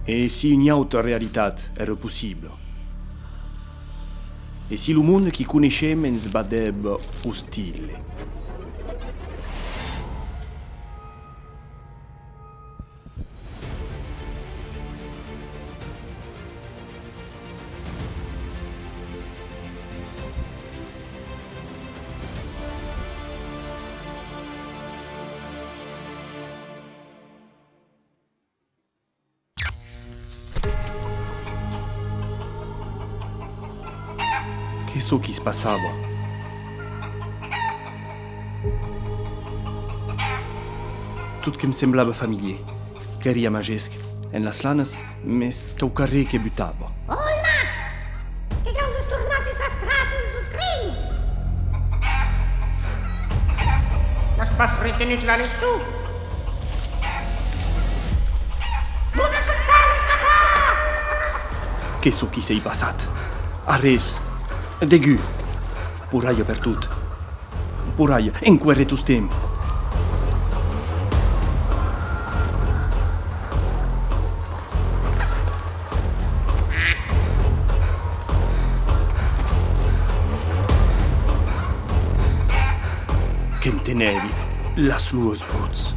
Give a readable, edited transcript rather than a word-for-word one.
E si une autre realitat era possible. E si lo mondo che conoscem ens badeb ostile. Che so che si passava? Tutto che mi sembrava famiglie, che ria magesc, en las lanas, mes caucarre che buttava. Olma! Che causa stornassi sa strasa sus crins? Las pas retenut la nessu. Non accettare scappare! Che so chi sei passat? Arres, degu, puraia per tut. Puraia, en querre tu stem. Che tenevi las luas bruts.